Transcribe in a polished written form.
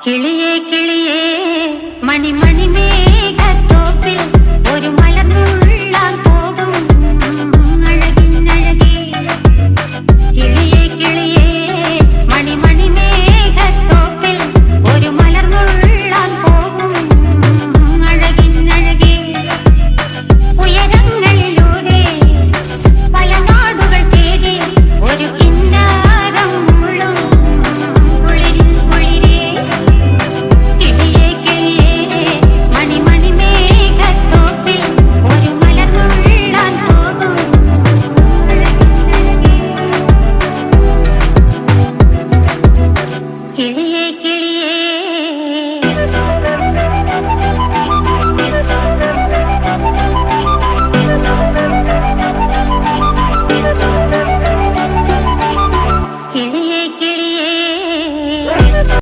കിളിയേ കിളിയേ മണിമണി മേഘത്തോപ്പിൽ ഒരു മലർന്നുള്ളാൻ പോകും അഴകിനഴകേ. കിളിയേ കിളിയേ മണിമണി മേഘത്തോപ്പിൽ ഒരു മലർന്നുള്ളാൻ പോകും അഴകിനഴകേ. ഉയരങ്ങളിലൂടെ പല നാടുകൾ തേടി ഒരു കിന്നാരം മുഴും കുളിരിൻ കുളിരേ. കിളിയേ കിളിയേ മണിമണി മേഘത്തോപ്പിൽ ഒരു മലർന്നുള്ളാൻ പോകും അഴകിനഴകേ. കിളിയേ കിളിയേ